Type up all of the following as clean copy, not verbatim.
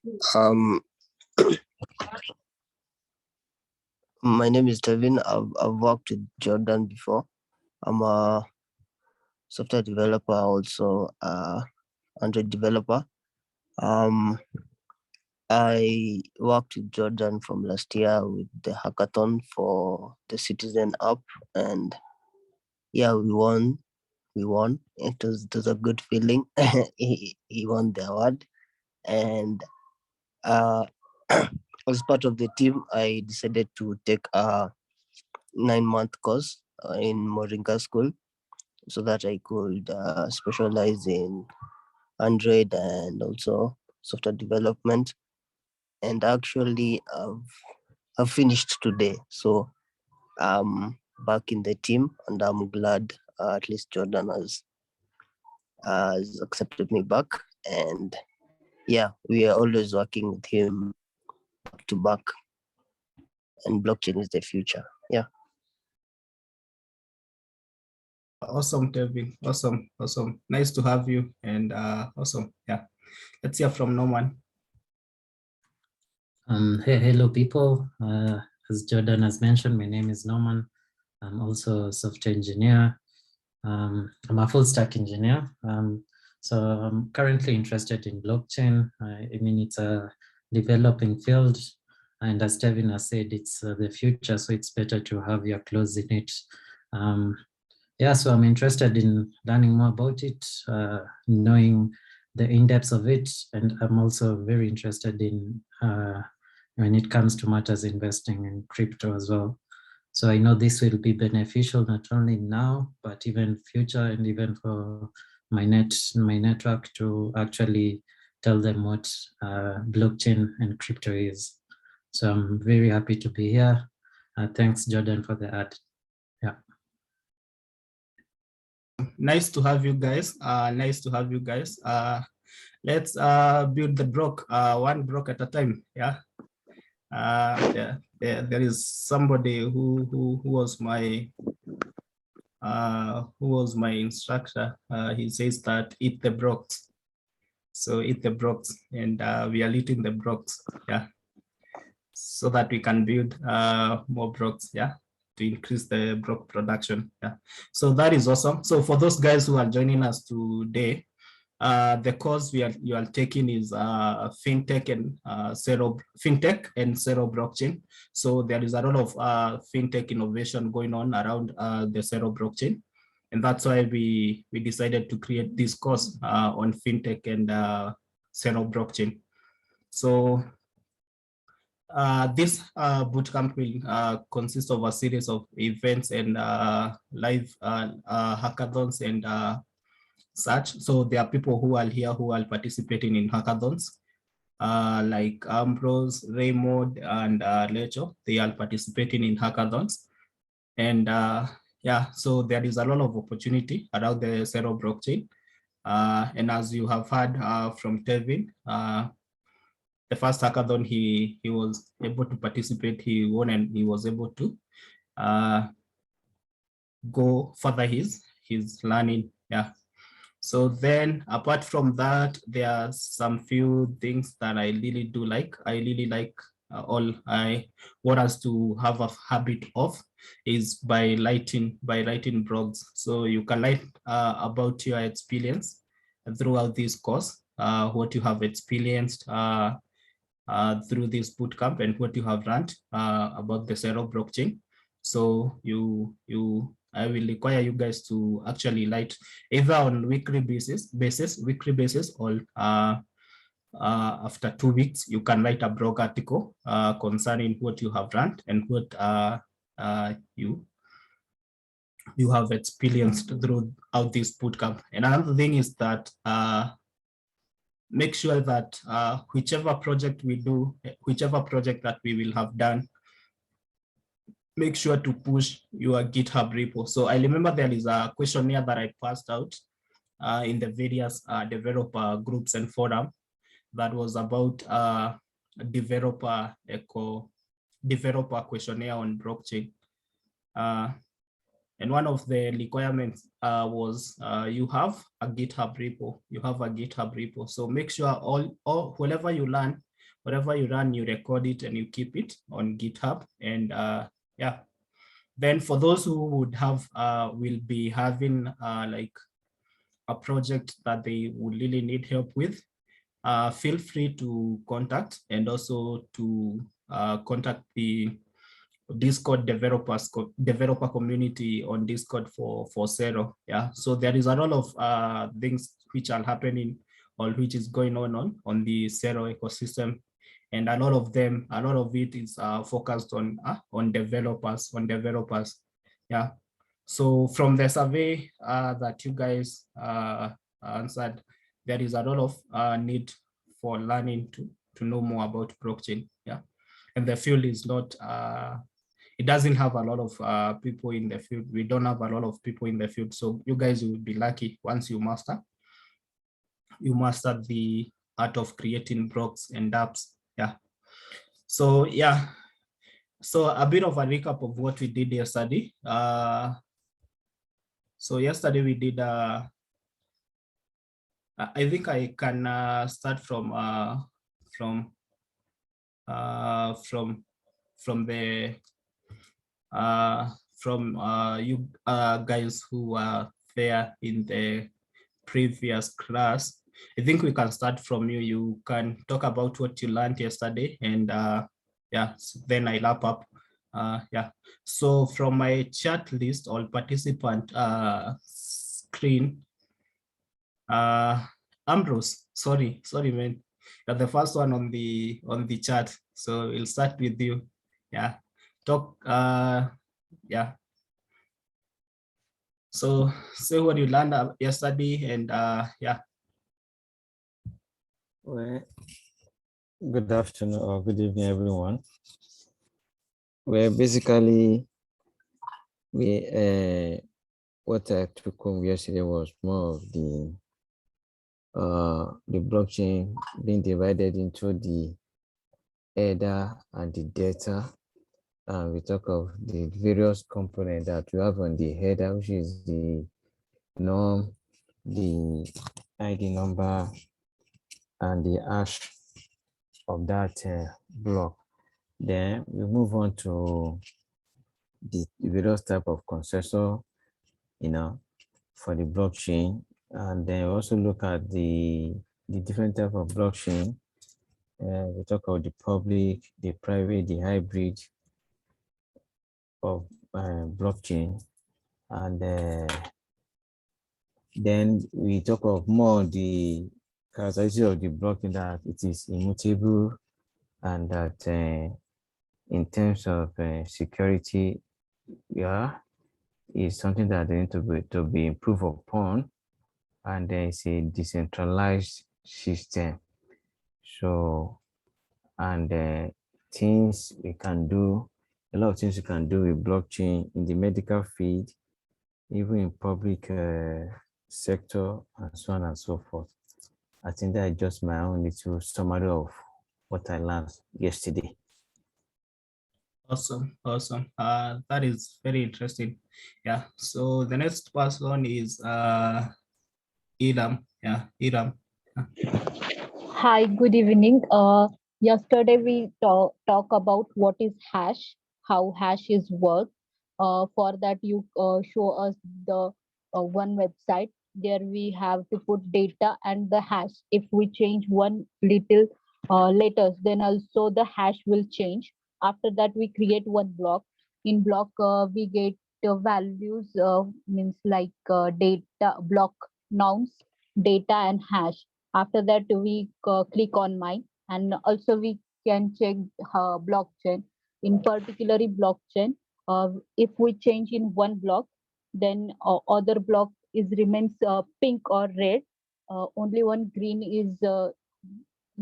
Um, my name is Tevin. I've worked with Jordan before. I'm a software developer, also Android developer. Um, I worked with Jordan from last year with the hackathon for the Citizen app, and yeah, we won. We won. It was a good feeling. he won the award, and uh, as part of the team, I decided to take a 9-month course in Moringa School so that I could specialize in Android and also software development. And actually, I've finished today. So I'm back in the team, and I'm glad at least Jordan has accepted me back. And yeah, we are always working with him back to back, and blockchain is the future. Yeah. Awesome, Tevin. Awesome. Nice to have you, and awesome. Yeah, let's hear from Norman. Hello, people. As Jordan has mentioned, my name is Norman. I'm also a software engineer. I'm a full stack engineer. So I'm currently interested in blockchain. I mean, it's a developing field. And as Tevin has said, it's the future, so it's better to have your claws in it. Yeah, so I'm interested in learning more about it, knowing the in-depth of it. And I'm also very interested in when it comes to matters investing in crypto as well. So I know this will be beneficial not only now, but even future, and even for my network to actually tell them what blockchain and crypto is. So I'm very happy to be here. Thanks, Jordan, for the ad. Yeah. Nice to have you guys. Nice to have you guys. Let's build the block one block at a time. Yeah. There is somebody who was my instructor. He says that eat the blocks. So eat the blocks, and we are eating the blocks. Yeah. So that we can build more blocks. Yeah. To increase the block production. Yeah. So that is awesome. So for those guys who are joining us today, the course you are taking is FinTech and Celo blockchain. So there is a lot of FinTech innovation going on around the Celo blockchain, and that's why we decided to create this course on FinTech and Celo blockchain. So this bootcamp will consist of a series of events and live hackathons and such. So there are people who are here who are participating in hackathons, like Ambrose, Raymond, and Lecho. They are participating in hackathons. And yeah, so there is a lot of opportunity around the Celo blockchain. And as you have heard from Tevin, the first hackathon he was able to participate, he won, and he was able to go further his learning. Yeah. So then apart from that, there are some few things that I really do like. I really like all I want us to have a habit of is by writing blogs. So you can write about your experience throughout this course, what you have experienced through this bootcamp and what you have learned about the Celo blockchain. So I will require you guys to actually write either on weekly basis, or after 2 weeks, you can write a blog article concerning what you have learned and what you have experienced throughout this bootcamp. And another thing is that make sure that whichever project we do, whichever project that we will have done, make sure to push your GitHub repo. So I remember there is a questionnaire that I passed out in the various developer groups and forum that was about developer questionnaire on blockchain. And one of the requirements was you have a GitHub repo. So make sure all whatever you learn whatever you run, you record it and you keep it on GitHub. And yeah, then for those who would have, will be having like a project that they would really need help with, feel free to contact, and also to contact the Discord developer community on Discord for Celo. Yeah, so there is a lot of things which are happening or which is going on the Celo ecosystem, and a lot of it is focused on developers. Yeah. So from the survey that you guys answered, there is a lot of need for learning to know more about blockchain. Yeah, and the field is not. It doesn't have a lot of people in the field. We don't have a lot of people in the field. So you guys will be lucky once you master the art of creating blocks and apps. Yeah. So yeah. So a bit of a recap of what we did yesterday. So yesterday we did. I think I can start from the you guys who are there in the previous class. I think we can start from you. You can talk about what you learned yesterday, and yeah, so then I wrap up. Yeah, so from my chat list or participant screen, Ambrose, sorry man, you're the first one on the chat, so we'll start with you. Yeah, talk. Yeah, so say what you learned yesterday, and yeah. Well, good afternoon or good evening, everyone. Well, basically, what I took home yesterday was more of the blockchain being divided into the header and the data. And we talk of the various components that we have on the header, which is the norm, the ID number, and the hash of that block. Then we move on to the various type of consensus, for the blockchain, and then also look at the different type of blockchain. We talk about the public, the private, the hybrid of blockchain, and then we talk of more the characteristics of the blockchain, that it is immutable, and that in terms of security, yeah, is something that they need to be improved upon, and there is a decentralized system. So, and things we can do, a lot of things you can do with blockchain in the medical field, even in public sector, and so on and so forth. I think that is just my own little summary of what I learned yesterday. Awesome. That is very interesting. Yeah. So the next person is Idam. Yeah, Idam. Hi, good evening. Yesterday we talk about what is hash, how hash is work. For that, you show us the one website. There we have to put data and the hash. If we change one little letters, then also the hash will change. After that, we create one block. In block, we get values, means like data, block nouns, data, and hash. After that, we click on mine, and also we can check blockchain. In particularly blockchain, if we change in one block, then other block is remains pink or red. Only one green is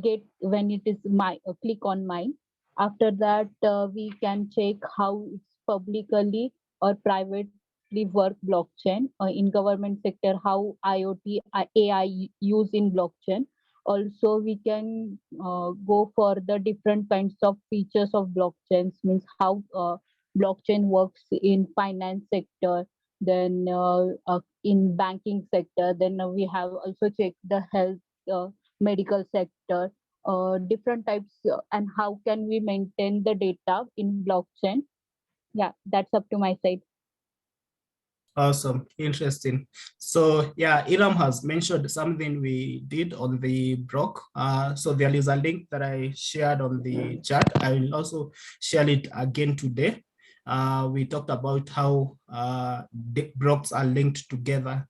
get when it is my click on mine. After that, we can check how it's publicly or privately work blockchain. In government sector, how IoT AI use in blockchain. Also we can go for the different kinds of features of blockchains, means how blockchain works in finance sector, then in banking sector. Then we have also checked the health medical sector. different types, and how can we maintain the data in blockchain. Yeah, that's up to my side. Awesome, interesting. So yeah, Iram has mentioned something we did on the block. So there is a link that I shared on the chat. I will also share it again today. We talked about how the blocks are linked together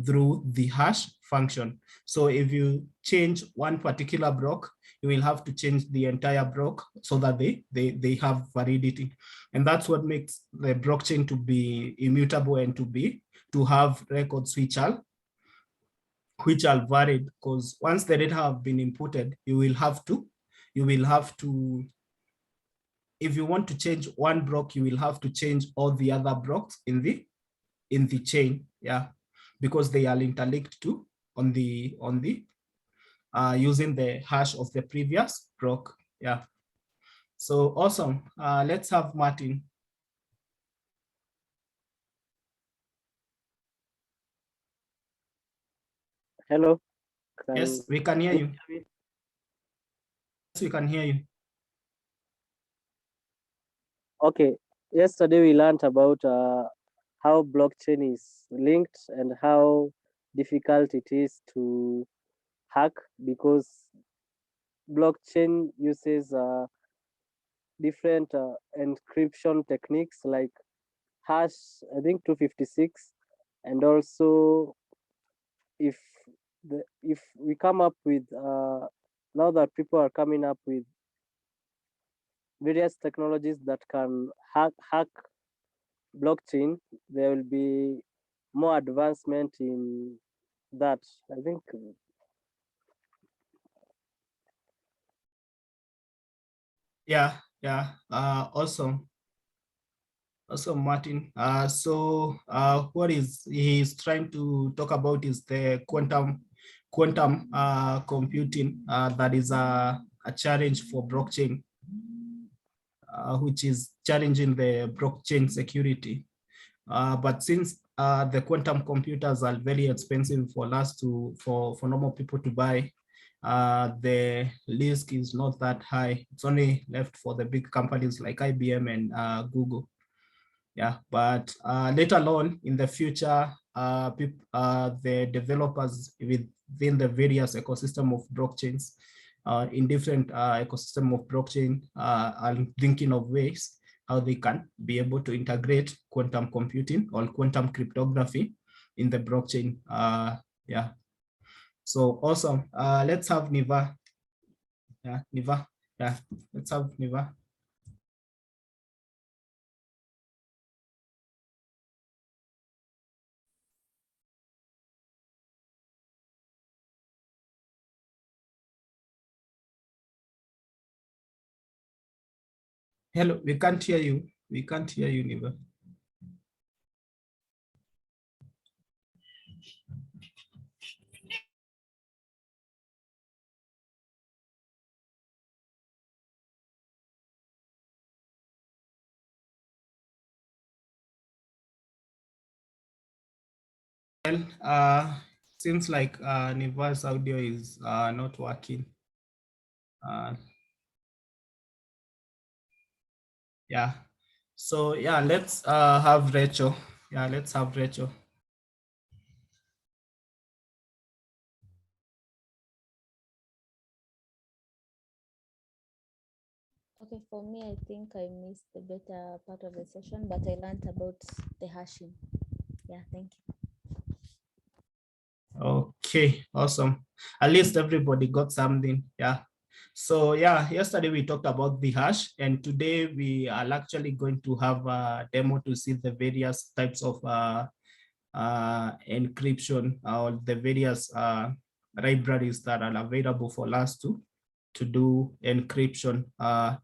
through the hash function. So if you change one particular block, you will have to change the entire block so that they have validity. And that's what makes the blockchain to be immutable and to have records which are valid, because once the data have been inputted, you will have to, if you want to change one block, you will have to change all the other blocks in the chain, yeah, because they are interlinked to on the using the hash of the previous block, yeah. So awesome. Let's have Martin. Hello. Yes, we can hear you. Yes, we can hear you. Okay. Yesterday we learned about how blockchain is linked and how difficult it is to hack, because blockchain uses different encryption techniques like hash, I think 256, and also if we come up with now that people are coming up with various technologies that can hack blockchain, there will be more advancement in that, I think. Yeah, awesome. Awesome, Martin. So what he's trying to talk about is the quantum computing that is a challenge for blockchain, which is challenging the blockchain security. But since the quantum computers are very expensive for normal people to buy, the risk is not that high. It's only left for the big companies like IBM and Google. Yeah, but later on in the future, the developers within the various ecosystem of blockchains, in different ecosystem of blockchain, are thinking of ways how they can be able to integrate quantum computing or quantum cryptography in the blockchain. Yeah, so awesome. Let's have Niva. Yeah, Niva. Yeah, let's have Niva. Hello, we can't hear you. We can't hear you, Niva. Well, seems like Niva's audio is not working. Yeah. So yeah, let's have Rachel. Yeah, let's have Rachel. Okay, for me, I think I missed the better part of the session, but I learned about the hashing. Yeah, thank you. Okay, awesome. At least everybody got something. Yeah. So yeah, yesterday we talked about the hash, and today we are actually going to have a demo to see the various types of encryption, or the various libraries that are available for us to do encryption.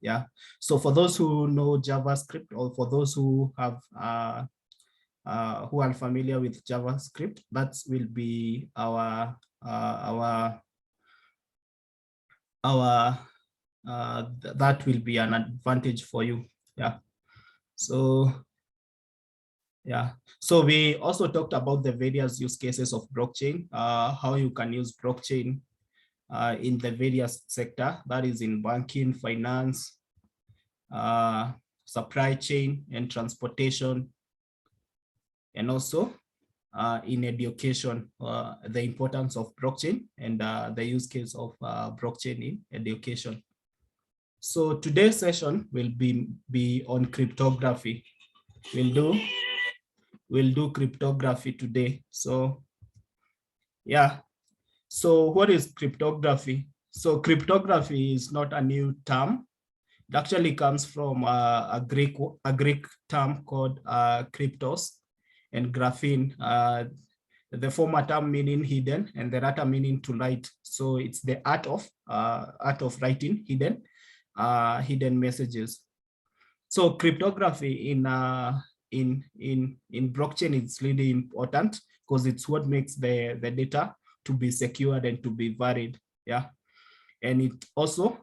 Yeah. So for those who know JavaScript, or for those who have who are familiar with JavaScript, that will be our that will be an advantage for you. Yeah. So yeah. So we also talked about the various use cases of blockchain, how you can use blockchain in the various sector, that is in banking, finance, supply chain and transportation, and also in education, the importance of blockchain and the use case of blockchain in education. So today's session will be on cryptography. We'll do cryptography today. So yeah, so what is cryptography? So cryptography is not a new term. It actually comes from a Greek term called cryptos and graphene. The former term meaning hidden and the latter meaning to write. So it's the art of writing hidden messages. So cryptography in blockchain is really important because it's what makes the data to be secured and to be varied. Yeah, and it also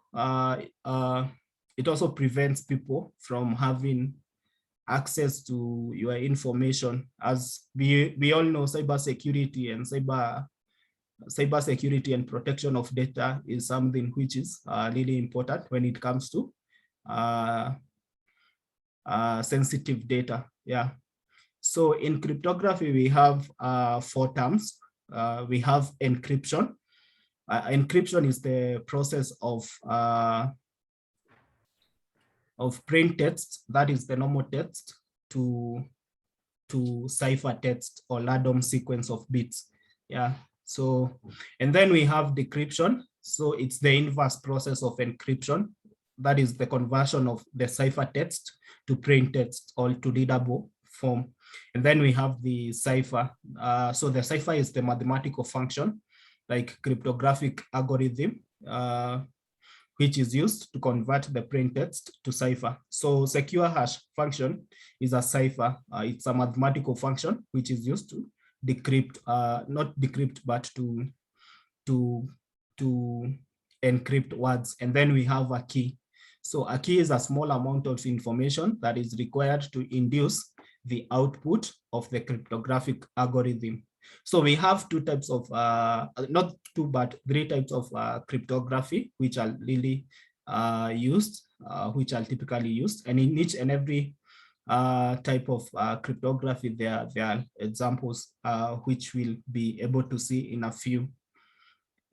prevents people from having access to your information. As we all know, cybersecurity and protection of data is something which is really important when it comes to sensitive data. Yeah. So in cryptography, we have 4 terms. We have encryption. Encryption is the process of plain text, that is the normal text, to cipher text or random sequence of bits. Yeah. So, and then we have decryption. So it's the inverse process of encryption. That is the conversion of the cipher text to plain text or to readable form. And then we have the cipher. So the cipher is the mathematical function, like cryptographic algorithm, which is used to convert the plain text to cipher. So secure hash function is a cipher. It's a mathematical function which is used to decrypt, not decrypt, but to encrypt words. And then we have a key. So a key is a small amount of information that is required to induce the output of the cryptographic algorithm. So we have 2 types of, not 2, but 3 types of cryptography, which are really used, which are typically used. And in each and every type of cryptography, there are examples which we'll be able to see in a few.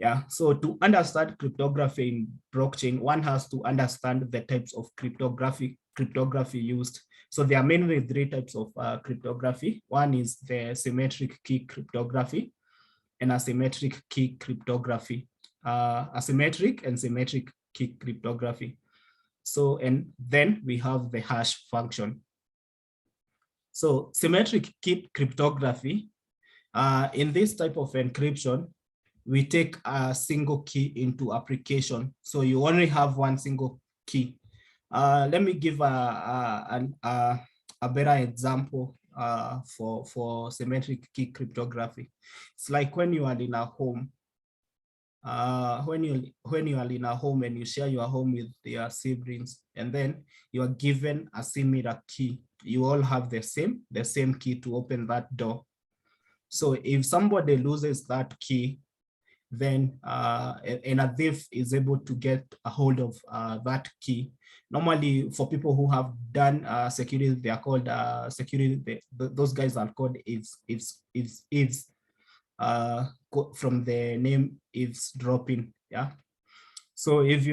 Yeah, so to understand cryptography in blockchain, one has to understand the types of cryptography used. So there are mainly 3 types of cryptography. One is the symmetric key cryptography and asymmetric key cryptography. Asymmetric and symmetric key cryptography. So, and then we have the hash function. So symmetric key cryptography, in this type of encryption, we take a single key into application. So you only have one single key. Let me give a better example for symmetric key cryptography. It's like when you are in a home. When you are in a home and you share your home with your siblings, and then you are given a similar key. You all have the same key to open that door. So if somebody loses that key, then and a thief is able to get a hold of that key. Normally, for people who have done security, they are called security. Those guys are called eaves. From the name eavesdropping. Yeah. So if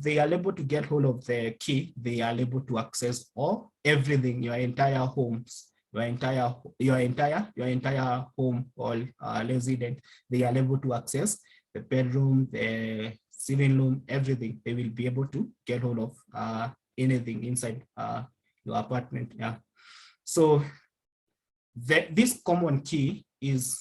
they are able to get hold of the key, they are able to access everything, your entire homes. Your entire home or resident, they are able to access the bedroom, the living room, everything. They will be able to get hold of anything inside your apartment. Yeah. So this common key is